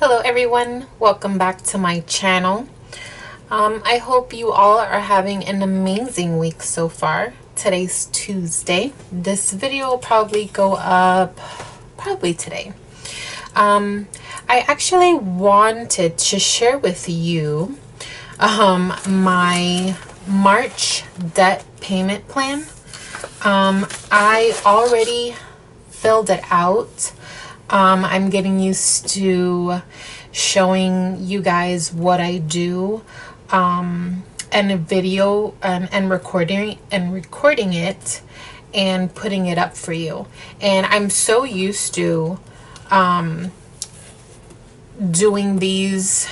Hello everyone, welcome back to my channel. I hope you all are having an amazing week so far. Today's Tuesday. This video will probably go up today. I actually wanted to share with you my March debt payment plan. I already filled it out. I'm getting used to showing you guys what I do and a video and recording it and putting it up for you. And I'm so used to doing these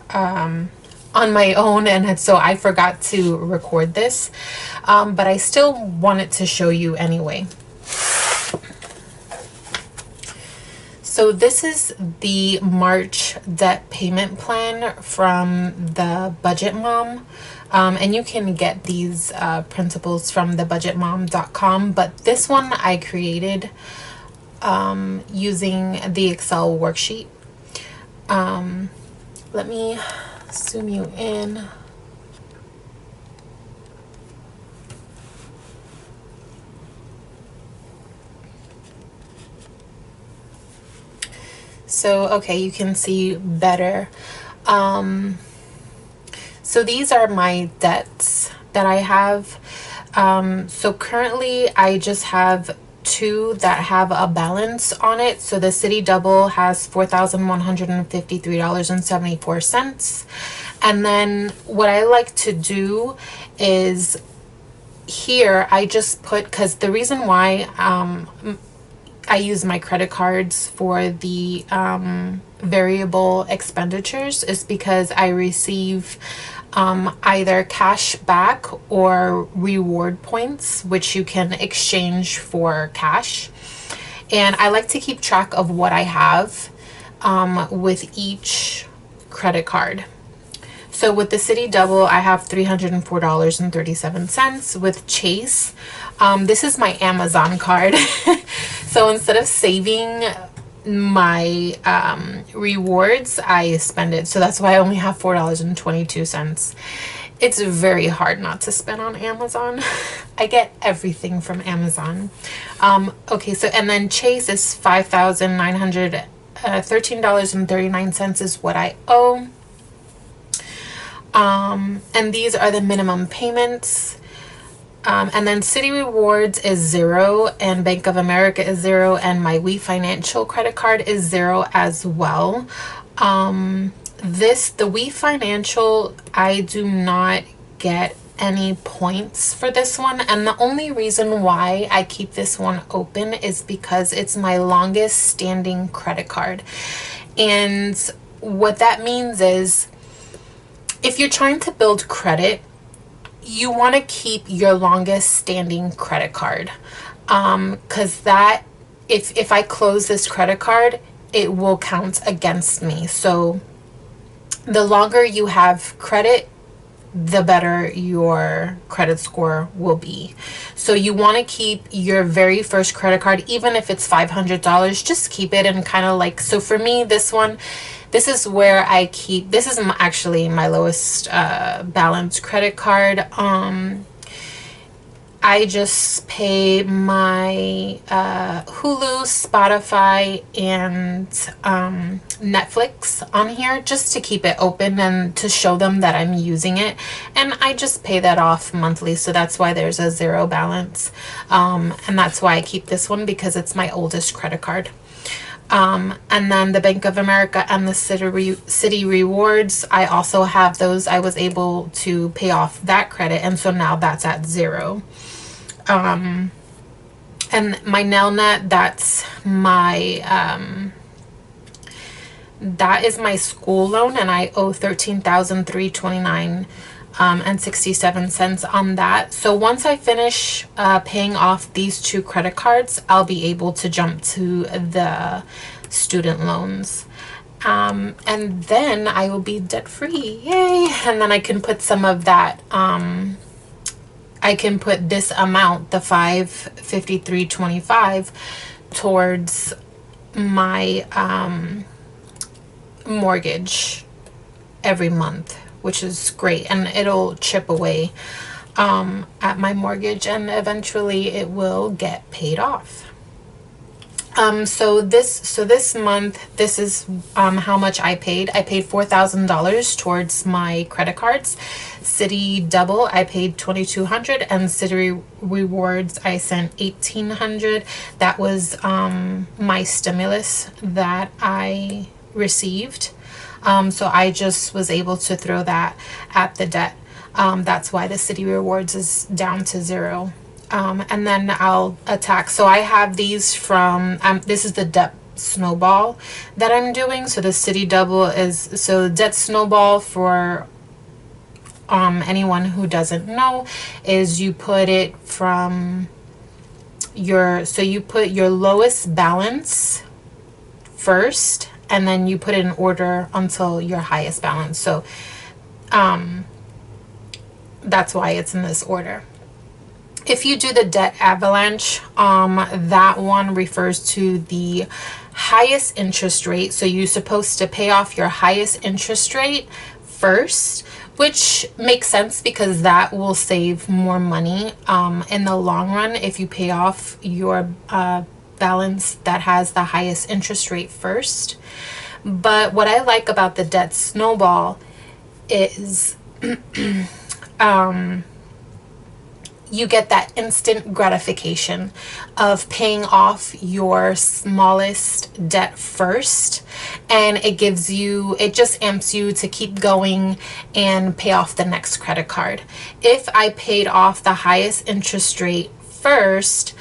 on my own, and so I forgot to record this, but I still wanted to show you anyway. So this is the March debt payment plan from the Budget Mom. And you can get these principles from thebudgetmom.com, but this one I created using the Excel worksheet. Let me zoom you in. So, okay, you can see better. So these are my debts that I have. So currently I just have two that have a balance on it. So the City Double has $4,153.74. And then what I like to do is here I just put, because the reason why I use my credit cards for the variable expenditures is because I receive either cash back or reward points, which you can exchange for cash. And I like to keep track of what I have with each credit card. So with the City Double, I have $304.37. With Chase, this is my Amazon card. So instead of saving my rewards, I spend it. So that's why I only have $4.22. It's very hard not to spend on Amazon. I get everything from Amazon. Okay, so and then Chase is $5,913.39 is what I owe. And these are the minimum payments. And then City Rewards is 0, and Bank of America is 0, and my We Financial credit card is 0 as well. The We Financial, I do not get any points for this one, and the only reason why I keep this one open is because it's my longest standing credit card. And what that means is, if you're trying to build credit, you want to keep your longest standing credit card, because that if I close this credit card, it will count against me. So the longer you have credit, the better your credit score will be. So you want to keep your very first credit card, even if it's $500, just keep it. And kind of like, so for me, this is where I keep, this is actually my lowest balance credit card. I just pay my Hulu, Spotify, and Netflix on here just to keep it open and to show them that I'm using it. And I just pay that off monthly, so that's why there's a 0 balance. And that's why I keep this one, because it's my oldest credit card. And then the Bank of America and the City Rewards, I also have those. I was able to pay off that credit, and so now that's at 0. And my Nelnet, that's my that is my school loan, and I owe $13,329 and 67 cents on that. So once I finish paying off these two credit cards, I'll be able to jump to the student loans. And then I will be debt free. Yay! And then I can put some of that I can put this amount, the $553.25, towards my mortgage every month, which is great, and it'll chip away at my mortgage, and eventually it will get paid off. So this month, this is how much I paid. I paid $4,000 towards my credit cards. City Double, I paid $2,200, and City Rewards, I sent $1,800. That was my stimulus that I received. So I just was able to throw that at the debt. That's why the City Rewards is down to 0. And then I'll attack. So I have these from, this is the debt snowball that I'm doing. So the City Double is, so debt snowball, for anyone who doesn't know, is you put it from your, so you put your lowest balance first, and then you put it in order until your highest balance. So that's why it's in this order. If you do the debt avalanche, that one refers to the highest interest rate. So you're supposed to pay off your highest interest rate first, which makes sense because that will save more money in the long run if you pay off your balance that has the highest interest rate first. But what I like about the debt snowball is you get that instant gratification of paying off your smallest debt first, and it gives you, it just amps you to keep going and pay off the next credit card. If I paid off the highest interest rate first,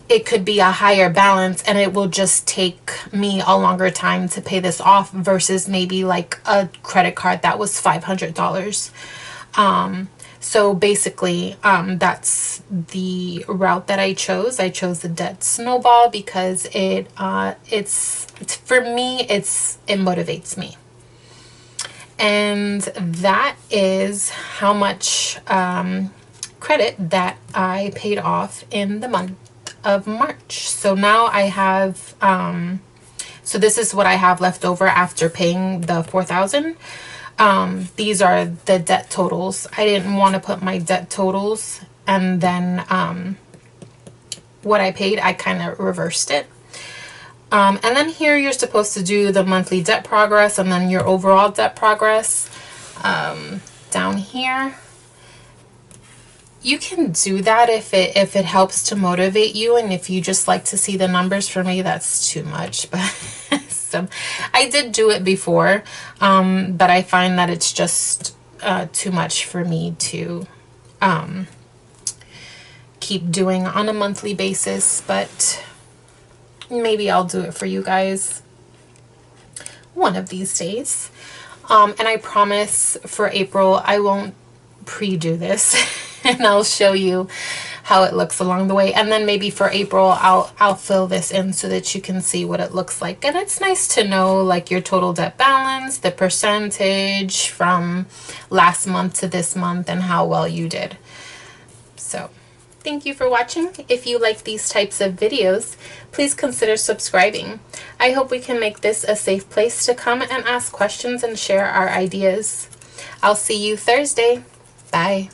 it could be a higher balance, and it will just take me a longer time to pay this off versus maybe like a credit card that was $500. So basically, that's the route that I chose. I chose the debt snowball because it's for me, it motivates me. And that is how much credit that I paid off in the month of March. So now I have, so this is what I have left over after paying the $4,000. These are the debt totals. I didn't want to put my debt totals and then what I paid, I kind of reversed it. And then here you're supposed to do the monthly debt progress and then your overall debt progress. Down here, you can do that if it helps to motivate you, and if you just like to see the numbers. For me, that's too much, but so I did do it before, but I find that it's just too much for me to keep doing on a monthly basis, but maybe I'll do it for you guys one of these days. And I promise for April I won't pre-do this and I'll show you how it looks along the way, and then maybe for April I'll fill this in so that you can see what it looks like. And it's nice to know like your total debt balance, the percentage from last month to this month, and how well you did. So thank you for watching. If you like these types of videos, please consider subscribing. I hope we can make this a safe place to come and ask questions and share our ideas. I'll see you Thursday. Bye.